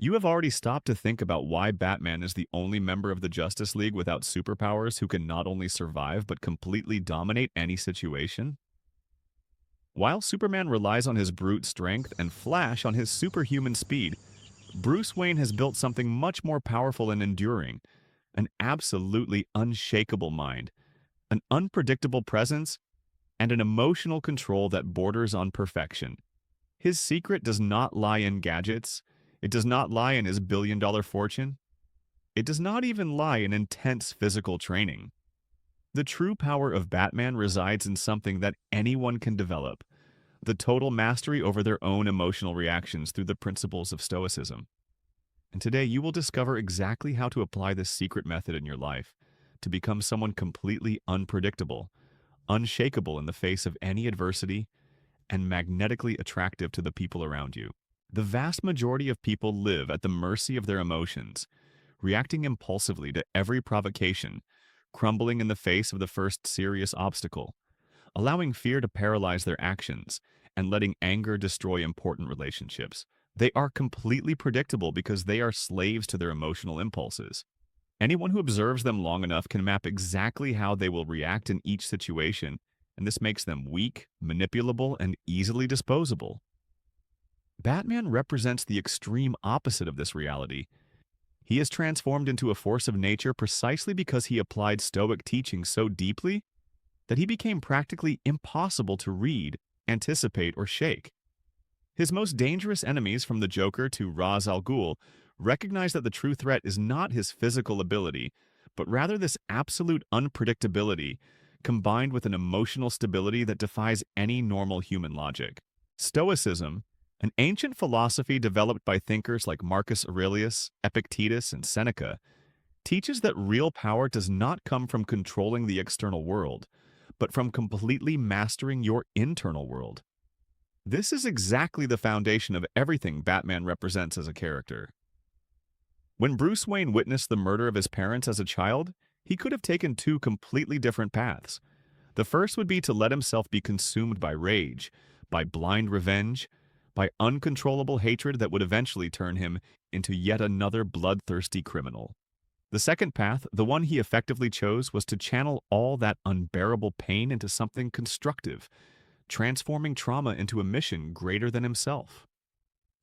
You have already stopped to think about why Batman is the only member of the Justice League without superpowers who can not only survive but completely dominate any situation? While Superman relies on his brute strength and Flash on his superhuman speed, Bruce Wayne has built something much more powerful and enduring: an absolutely unshakable mind, an unpredictable presence, and an emotional control that borders on perfection. His secret does not lie in gadgets. It does not lie in his billion-dollar fortune. It does not even lie in intense physical training. The true power of Batman resides in something that anyone can develop: the total mastery over their own emotional reactions through the principles of Stoicism. And today you will discover exactly how to apply this secret method in your life to become someone completely unpredictable, unshakable in the face of any adversity, and magnetically attractive to the people around you. The vast majority of people live at the mercy of their emotions, reacting impulsively to every provocation, crumbling in the face of the first serious obstacle, allowing fear to paralyze their actions, and letting anger destroy important relationships. They are completely predictable because they are slaves to their emotional impulses. Anyone who observes them long enough can map exactly how they will react in each situation, and this makes them weak, manipulable, and easily disposable. Batman represents the extreme opposite of this reality. He is transformed into a force of nature precisely because he applied Stoic teaching so deeply that he became practically impossible to read, anticipate, or shake. His most dangerous enemies, from the Joker to Ra's al Ghul, recognize that the true threat is not his physical ability, but rather this absolute unpredictability, combined with an emotional stability that defies any normal human logic. Stoicism, an ancient philosophy developed by thinkers like Marcus Aurelius, Epictetus, and Seneca, teaches that real power does not come from controlling the external world, but from completely mastering your internal world. This is exactly the foundation of everything Batman represents as a character. When Bruce Wayne witnessed the murder of his parents as a child, he could have taken two completely different paths. The first would be to let himself be consumed by rage, by blind revenge, by uncontrollable hatred that would eventually turn him into yet another bloodthirsty criminal. The second path, the one he effectively chose, was to channel all that unbearable pain into something constructive, transforming trauma into a mission greater than himself.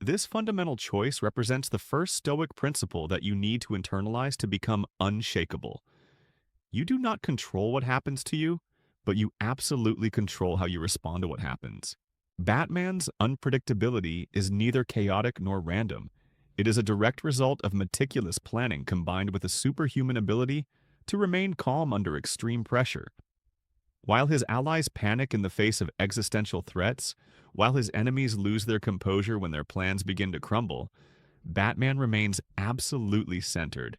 This fundamental choice represents the first Stoic principle that you need to internalize to become unshakable. You do not control what happens to you, but you absolutely control how you respond to what happens. Batman's unpredictability is neither chaotic nor random. It is a direct result of meticulous planning combined with a superhuman ability to remain calm under extreme pressure. While his allies panic in the face of existential threats, while his enemies lose their composure when their plans begin to crumble, Batman remains absolutely centered,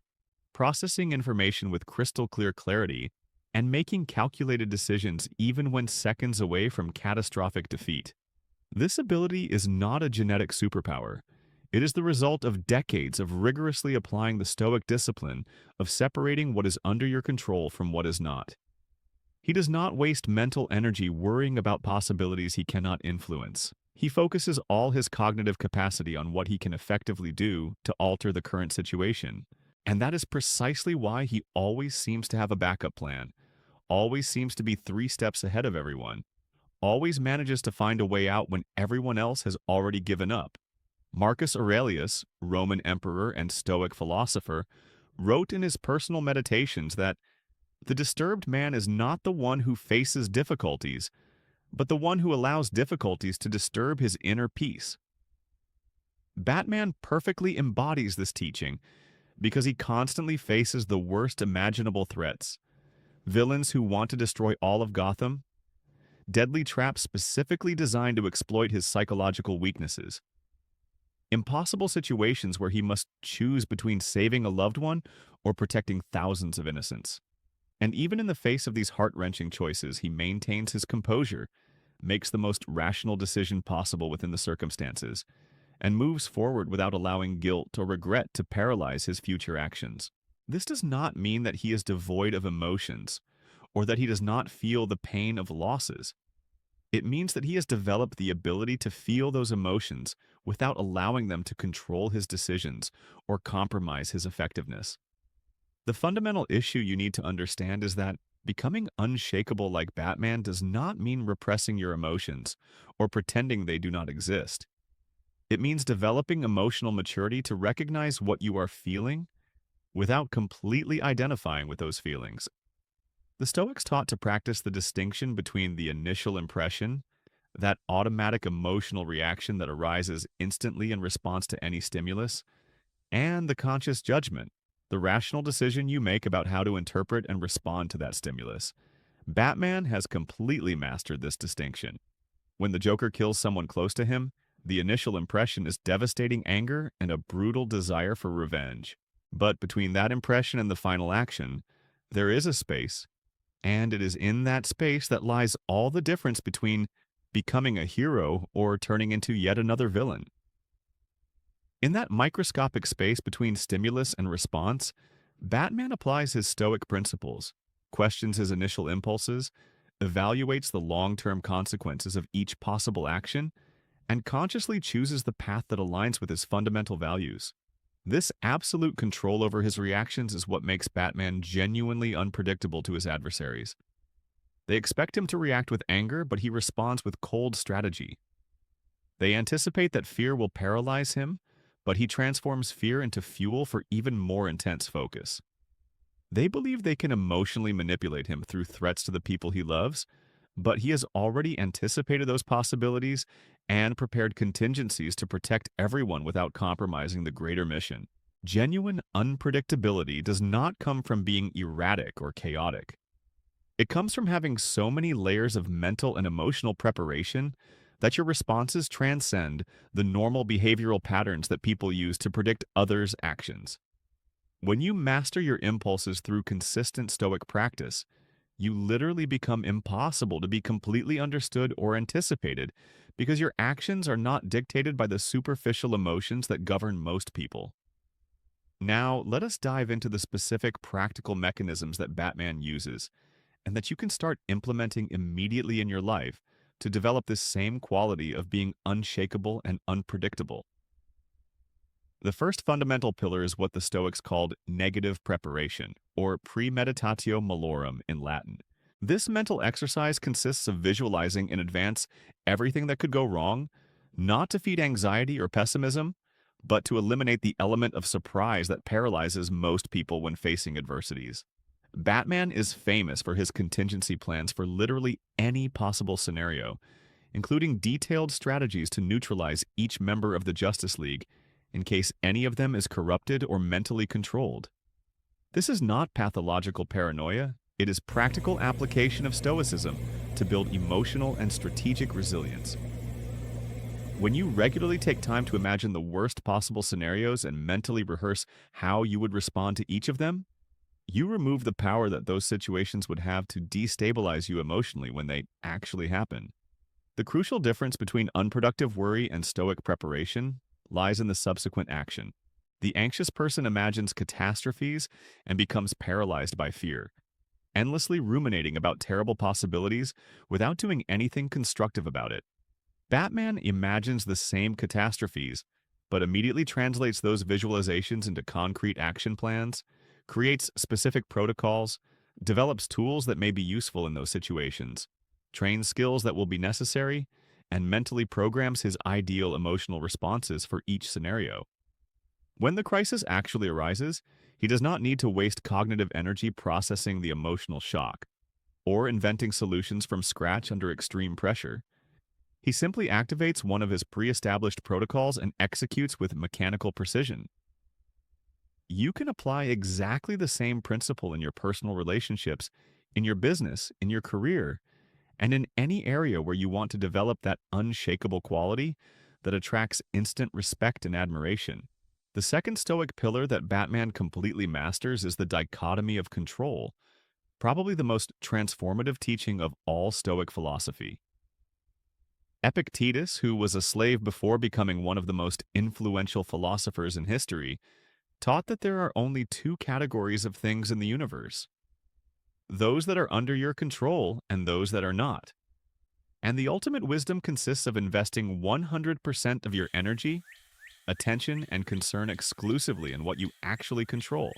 processing information with crystal clear clarity and making calculated decisions even when seconds away from catastrophic defeat. This ability is not a genetic superpower. It is the result of decades of rigorously applying the Stoic discipline of separating what is under your control from what is not. He does not waste mental energy worrying about possibilities he cannot influence. He focuses all his cognitive capacity on what he can effectively do to alter the current situation. And that is precisely why he always seems to have a backup plan, always seems to be 3 steps ahead of everyone, always manages to find a way out when everyone else has already given up. Marcus Aurelius, Roman emperor and Stoic philosopher, wrote in his personal meditations that the disturbed man is not the one who faces difficulties, but the one who allows difficulties to disturb his inner peace. Batman perfectly embodies this teaching because he constantly faces the worst imaginable threats: villains who want to destroy all of Gotham, deadly traps specifically designed to exploit his psychological weaknesses, impossible situations where he must choose between saving a loved one or protecting thousands of innocents. And even in the face of these heart-wrenching choices, he maintains his composure, makes the most rational decision possible within the circumstances, and moves forward without allowing guilt or regret to paralyze his future actions. This does not mean that he is devoid of emotions or that he does not feel the pain of losses. It means that he has developed the ability to feel those emotions without allowing them to control his decisions or compromise his effectiveness. The fundamental issue you need to understand is that becoming unshakable like Batman does not mean repressing your emotions or pretending they do not exist. It means developing emotional maturity to recognize what you are feeling without completely identifying with those feelings. The Stoics taught to practice the distinction between the initial impression, that automatic emotional reaction that arises instantly in response to any stimulus, and the conscious judgment, the rational decision you make about how to interpret and respond to that stimulus. Batman has completely mastered this distinction. When the Joker kills someone close to him, the initial impression is devastating anger and a brutal desire for revenge. But between that impression and the final action, there is a space, and it is in that space that lies all the difference between becoming a hero or turning into yet another villain. In that microscopic space between stimulus and response, Batman applies his Stoic principles, questions his initial impulses, evaluates the long-term consequences of each possible action, and consciously chooses the path that aligns with his fundamental values. This absolute control over his reactions is what makes Batman genuinely unpredictable to his adversaries. They expect him to react with anger, but he responds with cold strategy. They anticipate that fear will paralyze him, but he transforms fear into fuel for even more intense focus. They believe they can emotionally manipulate him through threats to the people he loves, but he has already anticipated those possibilities and prepared contingencies to protect everyone without compromising the greater mission. Genuine unpredictability does not come from being erratic or chaotic. It comes from having so many layers of mental and emotional preparation that your responses transcend the normal behavioral patterns that people use to predict others' actions. When you master your impulses through consistent Stoic practice, you literally become impossible to be completely understood or anticipated because your actions are not dictated by the superficial emotions that govern most people. Now, let us dive into the specific practical mechanisms that Batman uses and that you can start implementing immediately in your life to develop this same quality of being unshakable and unpredictable. The first fundamental pillar is what the Stoics called negative preparation, or premeditatio malorum in Latin. This mental exercise consists of visualizing in advance everything that could go wrong, not to feed anxiety or pessimism, but to eliminate the element of surprise that paralyzes most people when facing adversities. Batman is famous for his contingency plans for literally any possible scenario, including detailed strategies to neutralize each member of the Justice League in case any of them is corrupted or mentally controlled. This is not pathological paranoia, it is practical application of Stoicism to build emotional and strategic resilience. When you regularly take time to imagine the worst possible scenarios and mentally rehearse how you would respond to each of them, you remove the power that those situations would have to destabilize you emotionally when they actually happen. The crucial difference between unproductive worry and Stoic preparation lies in the subsequent action. The anxious person imagines catastrophes and becomes paralyzed by fear, endlessly ruminating about terrible possibilities without doing anything constructive about it. Batman imagines the same catastrophes, but immediately translates those visualizations into concrete action plans, creates specific protocols, develops tools that may be useful in those situations, trains skills that will be necessary, and mentally programs his ideal emotional responses for each scenario. When the crisis actually arises, he does not need to waste cognitive energy processing the emotional shock or inventing solutions from scratch under extreme pressure. He simply activates one of his pre-established protocols and executes with mechanical precision. You can apply exactly the same principle in your personal relationships, in your business, in your career, and in any area where you want to develop that unshakable quality that attracts instant respect and admiration. The second Stoic pillar that Batman completely masters is the dichotomy of control, probably the most transformative teaching of all Stoic philosophy. Epictetus, who was a slave before becoming one of the most influential philosophers in history, taught that there are only two categories of things in the universe: those that are under your control and those that are not. And the ultimate wisdom consists of investing 100% of your energy, attention, and concern exclusively in what you actually control,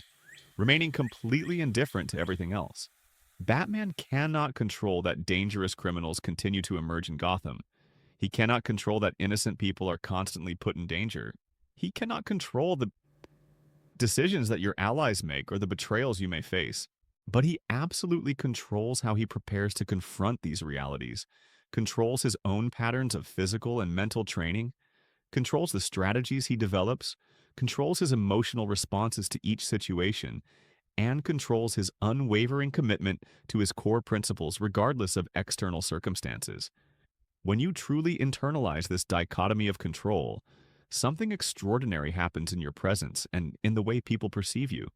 remaining completely indifferent to everything else. Batman cannot control that dangerous criminals continue to emerge in Gotham. He cannot control that innocent people are constantly put in danger. He cannot control the decisions that your allies make or the betrayals you may face. But he absolutely controls how he prepares to confront these realities, controls his own patterns of physical and mental training, controls the strategies he develops, controls his emotional responses to each situation, and controls his unwavering commitment to his core principles regardless of external circumstances. When you truly internalize this dichotomy of control, something extraordinary happens in your presence and in the way people perceive you.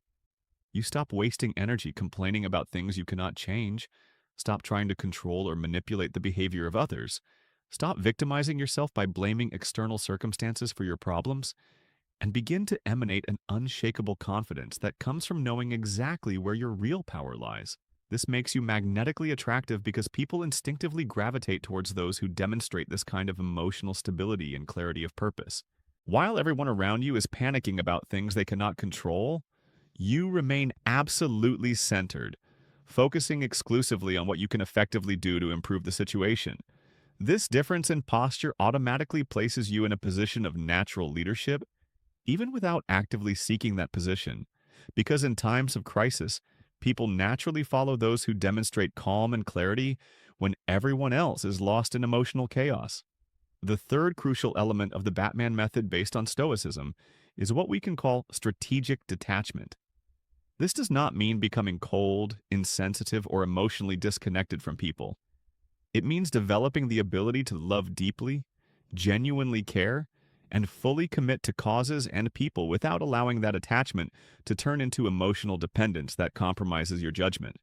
You stop wasting energy complaining about things you cannot change, stop trying to control or manipulate the behavior of others, stop victimizing yourself by blaming external circumstances for your problems, and begin to emanate an unshakable confidence that comes from knowing exactly where your real power lies. This makes you magnetically attractive because people instinctively gravitate towards those who demonstrate this kind of emotional stability and clarity of purpose. While everyone around you is panicking about things they cannot control, you remain absolutely centered, focusing exclusively on what you can effectively do to improve the situation. This difference in posture automatically places you in a position of natural leadership, even without actively seeking that position, because in times of crisis, people naturally follow those who demonstrate calm and clarity when everyone else is lost in emotional chaos. The third crucial element of the Batman method based on Stoicism is what we can call strategic detachment. This does not mean becoming cold, insensitive, or emotionally disconnected from people. It means developing the ability to love deeply, genuinely care, and fully commit to causes and people without allowing that attachment to turn into emotional dependence that compromises your judgment.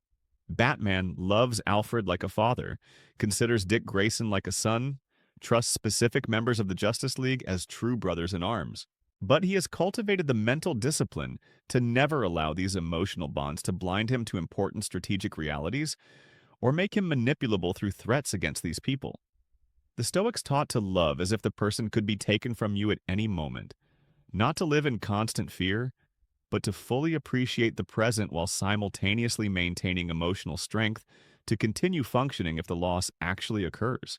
Batman loves Alfred like a father, considers Dick Grayson like a son, trusts specific members of the Justice League as true brothers in arms. But he has cultivated the mental discipline to never allow these emotional bonds to blind him to important strategic realities or make him manipulable through threats against these people. The Stoics taught to love as if the person could be taken from you at any moment, not to live in constant fear, but to fully appreciate the present while simultaneously maintaining emotional strength to continue functioning if the loss actually occurs.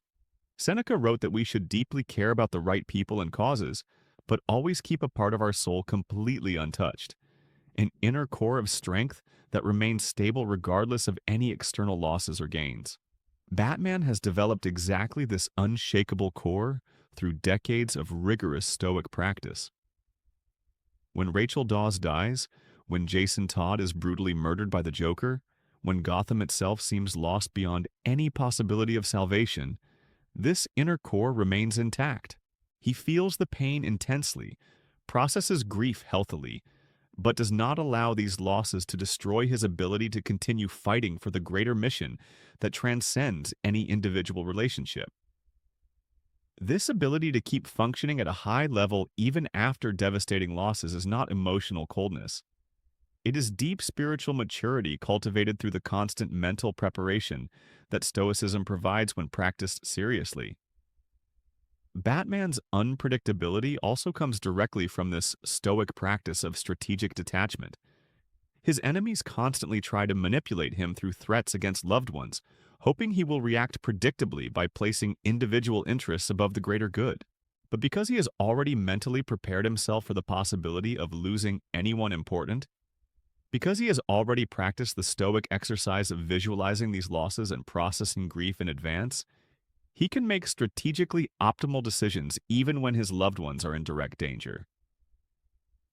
Seneca wrote that we should deeply care about the right people and causes, but always keep a part of our soul completely untouched, an inner core of strength that remains stable regardless of any external losses or gains. Batman has developed exactly this unshakable core through decades of rigorous Stoic practice. When Rachel Dawes dies, when Jason Todd is brutally murdered by the Joker, when Gotham itself seems lost beyond any possibility of salvation, this inner core remains intact. He feels the pain intensely, processes grief healthily, but does not allow these losses to destroy his ability to continue fighting for the greater mission that transcends any individual relationship. This ability to keep functioning at a high level even after devastating losses is not emotional coldness. It is deep spiritual maturity cultivated through the constant mental preparation that Stoicism provides when practiced seriously. Batman's unpredictability also comes directly from this Stoic practice of strategic detachment. His enemies constantly try to manipulate him through threats against loved ones, hoping he will react predictably by placing individual interests above the greater good. But because he has already mentally prepared himself for the possibility of losing anyone important, because he has already practiced the Stoic exercise of visualizing these losses and processing grief in advance, he can make strategically optimal decisions even when his loved ones are in direct danger.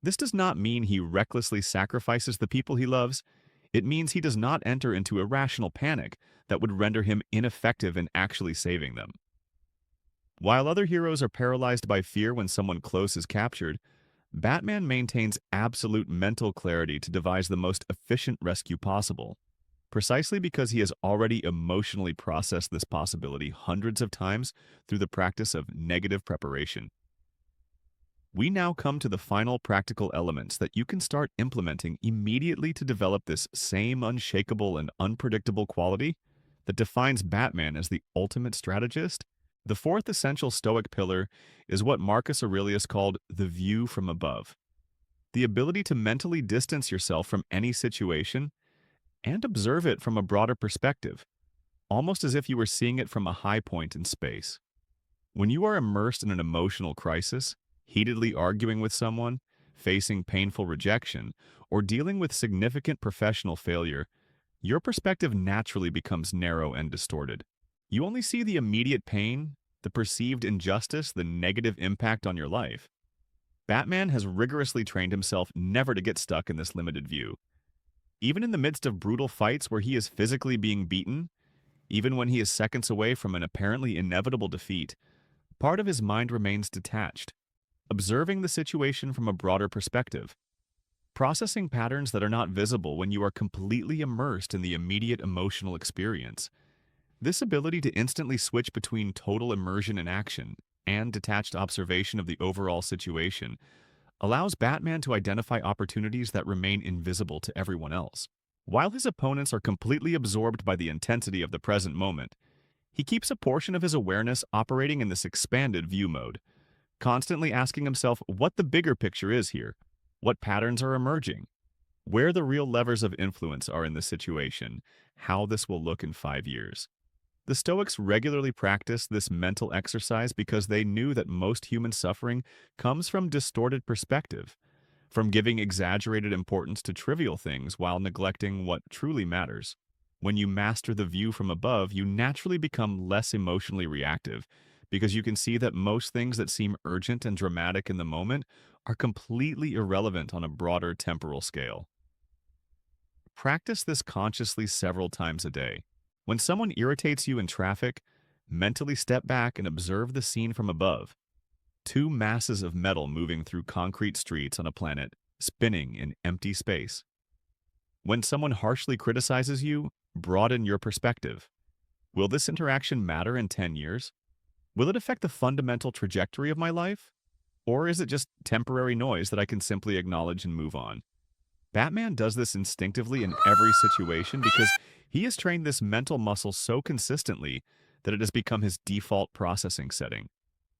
This does not mean he recklessly sacrifices the people he loves. It means he does not enter into irrational panic that would render him ineffective in actually saving them. While other heroes are paralyzed by fear when someone close is captured, Batman maintains absolute mental clarity to devise the most efficient rescue possible, precisely because he has already emotionally processed this possibility hundreds of times through the practice of negative preparation. We now come to the final practical elements that you can start implementing immediately to develop this same unshakable and unpredictable quality. that defines Batman as the ultimate strategist. The fourth essential Stoic pillar is what Marcus Aurelius called the view from above, the ability to mentally distance yourself from any situation and observe it from a broader perspective, almost as if you were seeing it from a high point in space. When you are immersed in an emotional crisis, heatedly arguing with someone, facing painful rejection, or dealing with significant professional failure, your perspective naturally becomes narrow and distorted. You only see the immediate pain, the perceived injustice, the negative impact on your life. Batman has rigorously trained himself never to get stuck in this limited view. Even in the midst of brutal fights where he is physically being beaten, even when he is seconds away from an apparently inevitable defeat, part of his mind remains detached, observing the situation from a broader perspective, processing patterns that are not visible when you are completely immersed in the immediate emotional experience. This ability to instantly switch between total immersion in action and detached observation of the overall situation allows Batman to identify opportunities that remain invisible to everyone else. While his opponents are completely absorbed by the intensity of the present moment, he keeps a portion of his awareness operating in this expanded view mode, constantly asking himself what the bigger picture is here, what patterns are emerging, where the real levers of influence are in the situation, how this will look in 5 years. The Stoics regularly practiced this mental exercise because they knew that most human suffering comes from distorted perspective, from giving exaggerated importance to trivial things while neglecting what truly matters. When you master the view from above, you naturally become less emotionally reactive because you can see that most things that seem urgent and dramatic in the moment are completely irrelevant on a broader temporal scale. Practice this consciously several times a day. When someone irritates you in traffic, mentally step back and observe the scene from above. Two masses of metal moving through concrete streets on a planet, spinning in empty space. When someone harshly criticizes you, broaden your perspective. Will this interaction matter in 10 years? Will it affect the fundamental trajectory of my life? Or is it just temporary noise that I can simply acknowledge and move on? Batman does this instinctively in every situation because he has trained this mental muscle so consistently that it has become his default processing setting.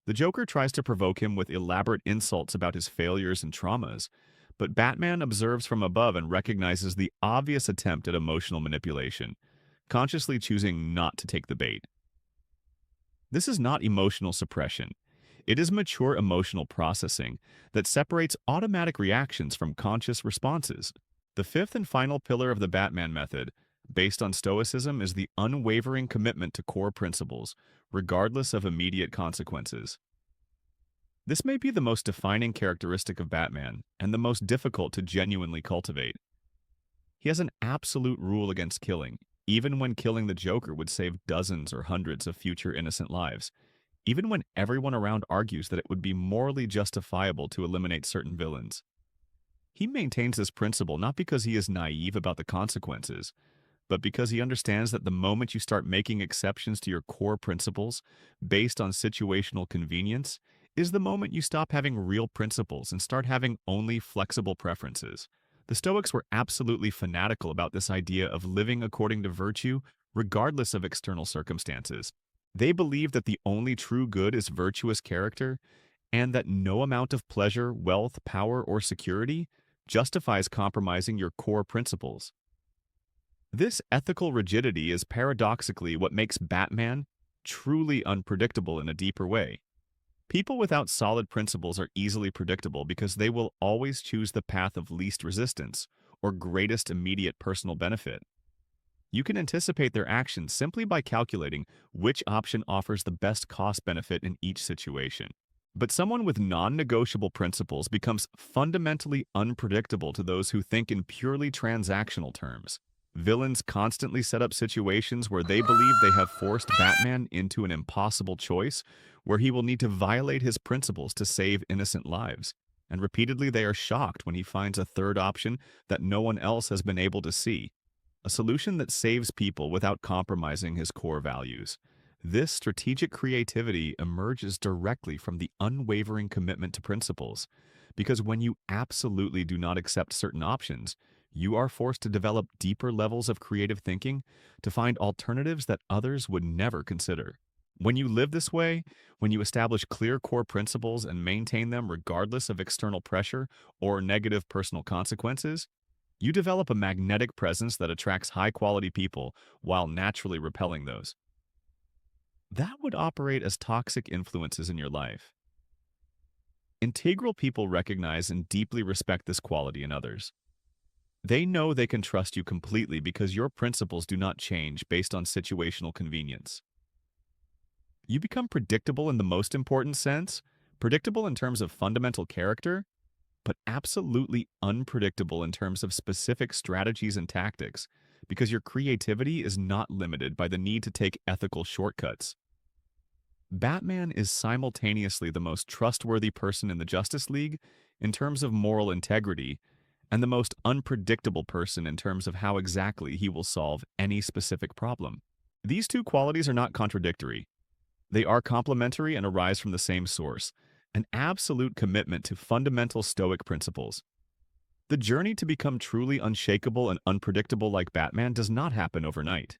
The Joker tries to provoke him with elaborate insults about his failures and traumas, but Batman observes from above and recognizes the obvious attempt at emotional manipulation, consciously choosing not to take the bait. This is not emotional suppression. It is mature emotional processing that separates automatic reactions from conscious responses. The fifth and final pillar of the Batman method, based on Stoicism, is the unwavering commitment to core principles, regardless of immediate consequences. This may be the most defining characteristic of Batman and the most difficult to genuinely cultivate. He has an absolute rule against killing, even when killing the Joker would save dozens or hundreds of future innocent lives, even when everyone around argues that it would be morally justifiable to eliminate certain villains. He maintains this principle not because he is naive about the consequences, but because he understands that the moment you start making exceptions to your core principles based on situational convenience is the moment you stop having real principles and start having only flexible preferences. The Stoics were absolutely fanatical about this idea of living according to virtue, regardless of external circumstances. They believed that the only true good is virtuous character, and that no amount of pleasure, wealth, power, or security justifies compromising your core principles. This ethical rigidity is paradoxically what makes Batman truly unpredictable in a deeper way. People without solid principles are easily predictable because they will always choose the path of least resistance or greatest immediate personal benefit. You can anticipate their actions simply by calculating which option offers the best cost-benefit in each situation. But someone with non-negotiable principles becomes fundamentally unpredictable to those who think in purely transactional terms. Villains constantly set up situations where they believe they have forced Batman into an impossible choice where he will need to violate his principles to save innocent lives. And repeatedly they are shocked when he finds a third option that no one else has been able to see, a solution that saves people without compromising his core values. This strategic creativity emerges directly from the unwavering commitment to principles, because when you absolutely do not accept certain options, You are forced to develop deeper levels of creative thinking to find alternatives that others would never consider. When you live this way, when you establish clear core principles and maintain them regardless of external pressure or negative personal consequences, you develop a magnetic presence that attracts high-quality people while naturally repelling those that would operate as toxic influences in your life. Integral people recognize and deeply respect this quality in others. They know they can trust you completely because your principles do not change based on situational convenience. You become predictable in the most important sense, predictable in terms of fundamental character, but absolutely unpredictable in terms of specific strategies and tactics, because your creativity is not limited by the need to take ethical shortcuts. Batman is simultaneously the most trustworthy person in the Justice League in terms of moral integrity, and the most unpredictable person in terms of how exactly he will solve any specific problem. These two qualities are not contradictory. They are complementary and arise from the same source, an absolute commitment to fundamental Stoic principles. The journey to become truly unshakable and unpredictable like Batman does not happen overnight.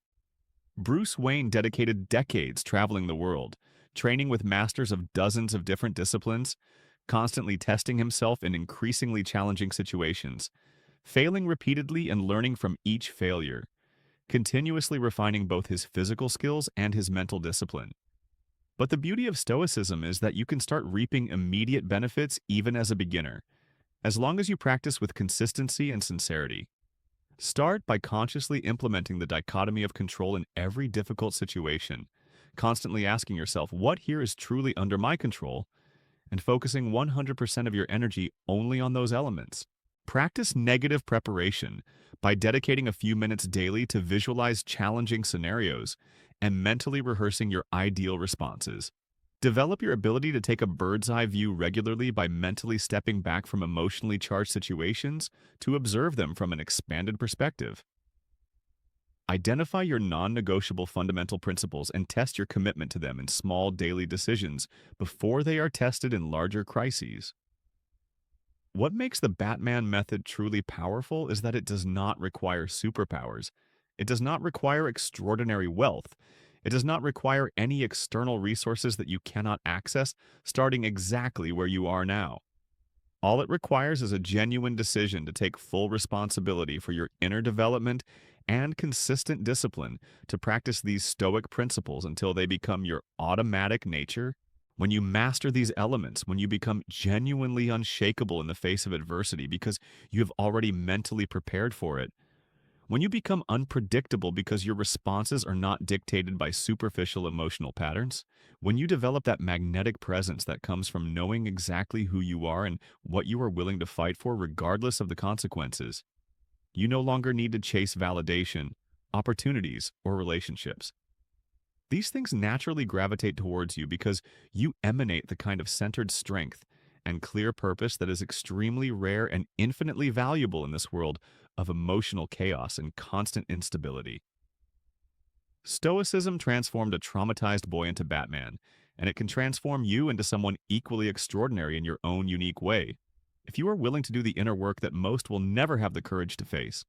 Bruce Wayne dedicated decades traveling the world, training with masters of dozens of different disciplines, constantly testing himself in increasingly challenging situations, failing repeatedly and learning from each failure, continuously refining both his physical skills and his mental discipline. But the beauty of Stoicism is that you can start reaping immediate benefits even as a beginner, as long as you practice with consistency and sincerity. Start by consciously implementing the dichotomy of control in every difficult situation, constantly asking yourself, what here is truly under my control, and focusing 100% of your energy only on those elements. Practice negative preparation by dedicating a few minutes daily to visualize challenging scenarios and mentally rehearsing your ideal responses. Develop your ability to take a bird's-eye view regularly by mentally stepping back from emotionally charged situations to observe them from an expanded perspective. Identify your non-negotiable fundamental principles and test your commitment to them in small daily decisions before they are tested in larger crises. What makes the Batman method truly powerful is that it does not require superpowers. It does not require extraordinary wealth. It does not require any external resources that you cannot access, starting exactly where you are now. All it requires is a genuine decision to take full responsibility for your inner development and consistent discipline to practice these Stoic principles until they become your automatic nature. When you master these elements, when you become genuinely unshakable in the face of adversity because you have already mentally prepared for it, when you become unpredictable because your responses are not dictated by superficial emotional patterns, when you develop that magnetic presence that comes from knowing exactly who you are and what you are willing to fight for regardless of the consequences, you no longer need to chase validation, opportunities, or relationships. These things naturally gravitate towards you because you emanate the kind of centered strength and clear purpose that is extremely rare and infinitely valuable in this world of emotional chaos and constant instability. Stoicism transformed a traumatized boy into Batman, and it can transform you into someone equally extraordinary in your own unique way, if you are willing to do the inner work that most will never have the courage to face.